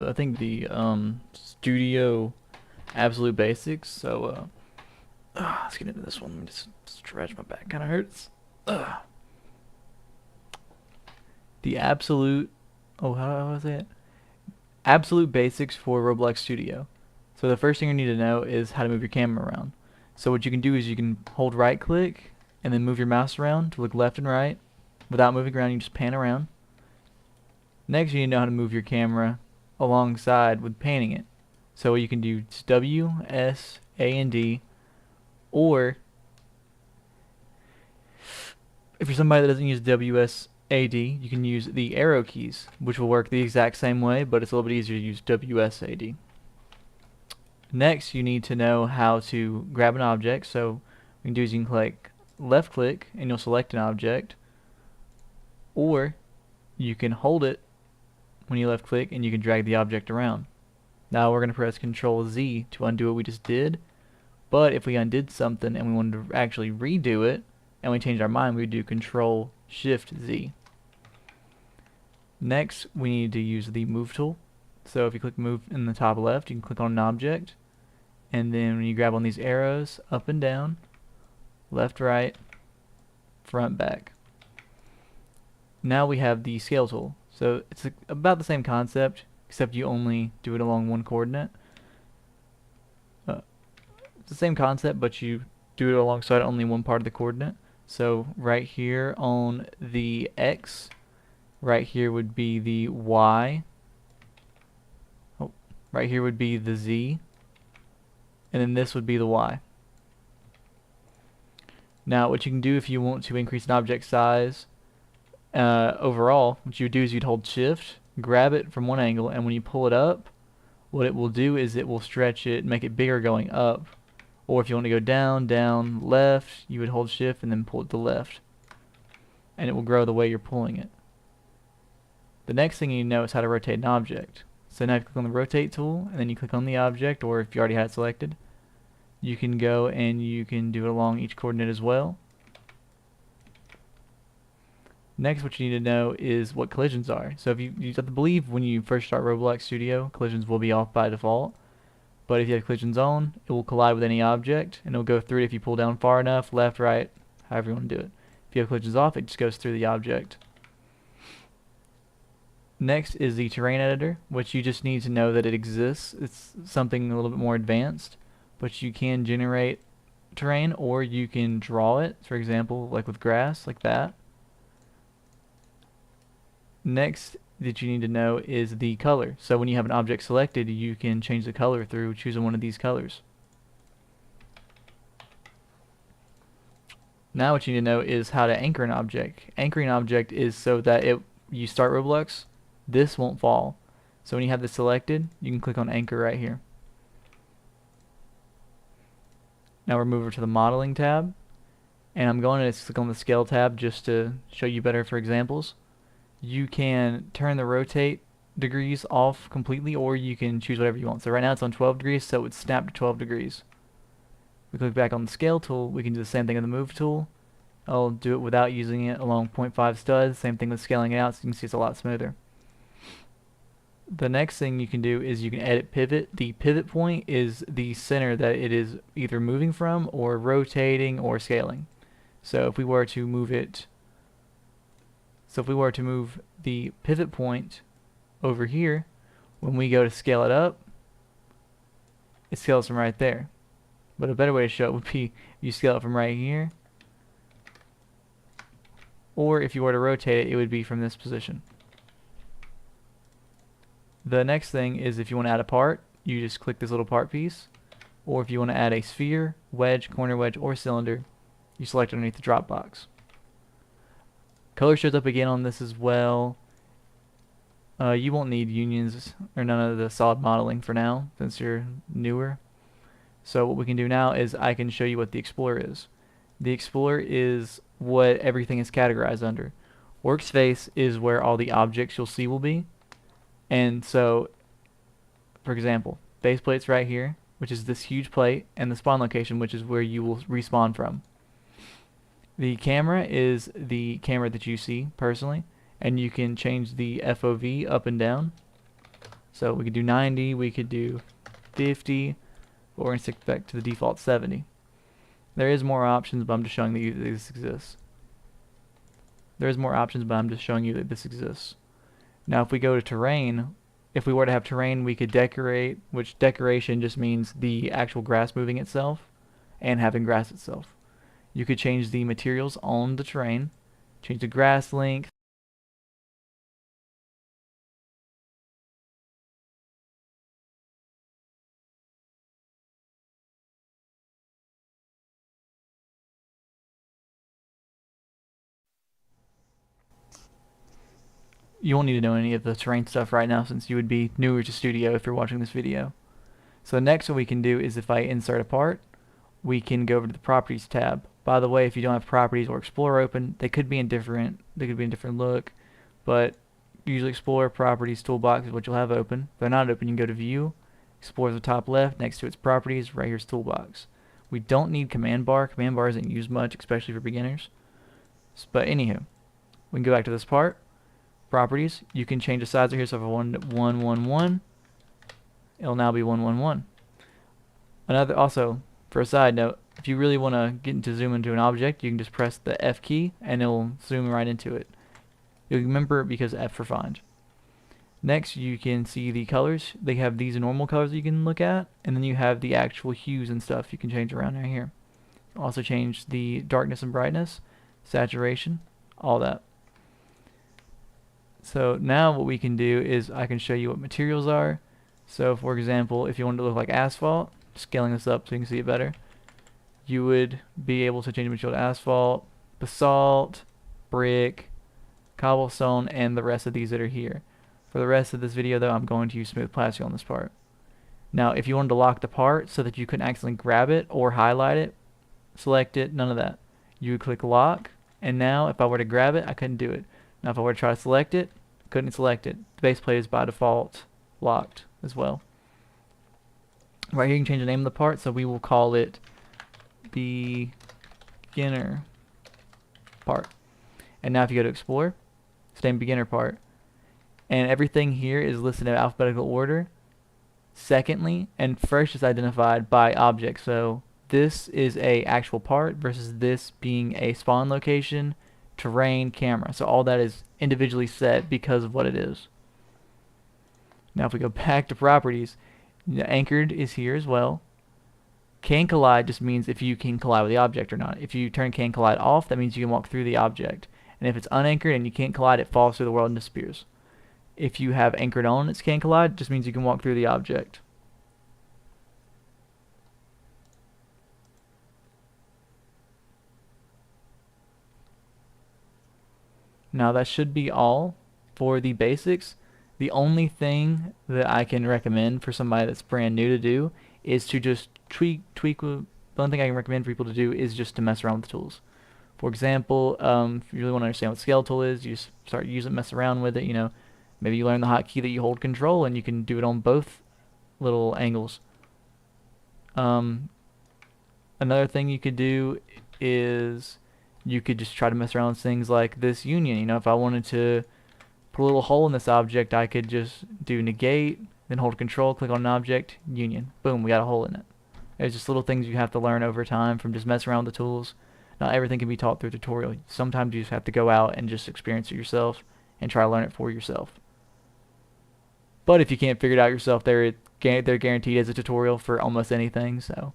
I think the Studio Absolute Basics. So let's get into this one. Let me just stretch my back. Kind of hurts. The Absolute. Oh, how was it? Absolute Basics for Roblox Studio. So the first thing you need to know is how to move your camera around. So what you can do is you can hold right click and then move your mouse around to look left and right. Without moving around, you just pan around. Next, you need to know how to move your camera alongside with panning it. So you can do W, S, A, and D, or if you're somebody that doesn't use W, S, A, D, you can use the arrow keys, which will work the exact same way, but it's a little bit easier to use W, S, A, D. Next, you need to know how to grab an object. So what you can do is you can click left click and you'll select an object, or you can hold it when you left click and you can drag the object around. Now we're going to press Control Z to undo what we just did, but if we undid something and we wanted to actually redo it and we changed our mind, we would do Control Shift Z. Next, we need to use the Move tool. So if you click Move in the top left, you can click on an object, and then when you grab on these arrows, up and down, left, right, front, back. Now we have the Scale tool. So it's about the same concept, except you only do it along one coordinate. It's the same concept, but you do it alongside only one part of the coordinate. So right here on the X, right here would be the Y, oh, right here would be the Z, and then this would be the Y. Now what you can do if you want to increase an object size overall, what you would do is you'd hold shift, grab it from one angle, and when you pull it up, what it will do is it will stretch it, make it bigger going up. Or if you want to go down, down, left, you would hold shift and then pull it to left. And it will grow the way you're pulling it. The next thing you know is how to rotate an object. So now if you click on the rotate tool and then you click on the object, or if you already had it selected, you can go and you can do it along each coordinate as well. Next, what you need to know is what collisions are. So if you have to believe when you first start Roblox Studio, collisions will be off by default. But if you have collisions on, it will collide with any object, and it will go through it if you pull down far enough, left, right, however you want to do it. If you have collisions off, it just goes through the object. Next is the terrain editor, which you just need to know that it exists. It's something a little bit more advanced, but you can generate terrain or you can draw it, for example, like with grass, like that. Next that you need to know is the color. So when you have an object selected, you can change the color through choosing one of these colors. Now what you need to know is how to anchor an object. Anchoring an object is so that you start Roblox, this won't fall. So when you have this selected, you can click on anchor right here. Now we're moving over to the modeling tab, and I'm going to click on the scale tab just to show you better for examples. You can turn the rotate degrees off completely, or you can choose whatever you want. So right now it's on 12 degrees, so it's snapped to 12 degrees. We click back on the scale tool, we can do the same thing on the move tool. I'll do it without using it along 0.5 studs, same thing with scaling it out, so you can see it's a lot smoother. The next thing you can do is you can edit pivot. The pivot point is the center that it is either moving from or rotating or scaling. So if we were to move it, the pivot point over here, when we go to scale it up, it scales from right there. But a better way to show it would be you scale it from right here, or if you were to rotate it, it would be from this position. The next thing is if you want to add a part, you just click this little part piece, or if you want to add a sphere, wedge, corner wedge, or cylinder, you select underneath the drop box. Color shows up again on this as well. You won't need unions or none of the solid modeling for now since you're newer. So what we can do now is I can show you what the Explorer is. The Explorer is what everything is categorized under. Workspace is where all the objects you'll see will be. And so, for example, base plate's right here, which is this huge plate, and the spawn location, which is where you will respawn from. The camera is the camera that you see personally, and you can change the FOV up and down. So we could do 90, we could do 50, but we're going to stick back to the default 70. There is more options, but I'm just showing you that this exists. There is more options, but I'm just showing you that this exists. Now if we go to terrain, if we were to have terrain, we could decorate, which decoration just means the actual grass moving itself and having grass itself. You could change the materials on the terrain, change the grass length, you won't need to know any of the terrain stuff right now since you would be newer to Studio if you're watching this video. So next what we can do is if I insert a part, we can go over to the Properties tab. By the way, if you don't have Properties or Explorer open, they could be in different look, but usually Explorer, Properties, Toolbox is what you'll have open. If they're not open, you can go to View, Explore the top left, next to its Properties, right here's Toolbox. We don't need Command Bar. Command Bar isn't used much, especially for beginners. But anywho, we can go back to this part. Properties, you can change the size of here. So if I wanted 111, it'll now be 111. Also, for a side note, if you really want to get into zoom into an object, you can just press the F key and it'll zoom right into it. You'll remember it because F for find. Next, you can see the colors. They have these normal colors that you can look at, and then you have the actual hues and stuff you can change around right here. Also change the darkness and brightness, saturation, all that. So now what we can do is I can show you what materials are. So for example, if you want it to look like asphalt, scaling this up so you can see it better, you would be able to change the material to asphalt, basalt, brick, cobblestone, and the rest of these that are here. For the rest of this video though, I'm going to use smooth plastic on this part. Now if you wanted to lock the part so that you couldn't accidentally grab it or highlight it, select it, none of that. You would click lock, and now if I were to grab it, I couldn't do it. Now if I were to try to select it, couldn't select it. The base plate is by default locked as well. Right here you can change the name of the part, so we will call it beginner part. And now if you go to explore, same beginner part. And everything here is listed in alphabetical order. Secondly, and first is identified by object. So this is a actual part versus this being a spawn location, terrain, camera. So all that is individually set because of what it is. Now if we go back to properties, anchored is here as well. Can collide just means if you can collide with the object or not. If you turn can collide off, that means you can walk through the object. And if it's unanchored and you can't collide, it falls through the world and disappears. If you have anchored on its can collide, it just means you can walk through the object. Now that should be all for the basics. The only thing that I can recommend for somebody that's brand new to do is to just tweak. The only thing I can recommend for people to do is just to mess around with the tools. For example, if you really want to understand what scale tool is, you just start using it, mess around with it. You know, maybe you learn the hotkey that you hold control, and you can do it on both little angles. Another thing you could do is you could just try to mess around with things like this union. You know, if I wanted to put a little hole in this object, I could just do negate, then hold control, click on an object, union. Boom, we got a hole in it. There's just little things you have to learn over time from just messing around with the tools. Not everything can be taught through a tutorial. Sometimes you just have to go out and just experience it yourself and try to learn it for yourself. But if you can't figure it out yourself, they're guaranteed as a tutorial for almost anything, so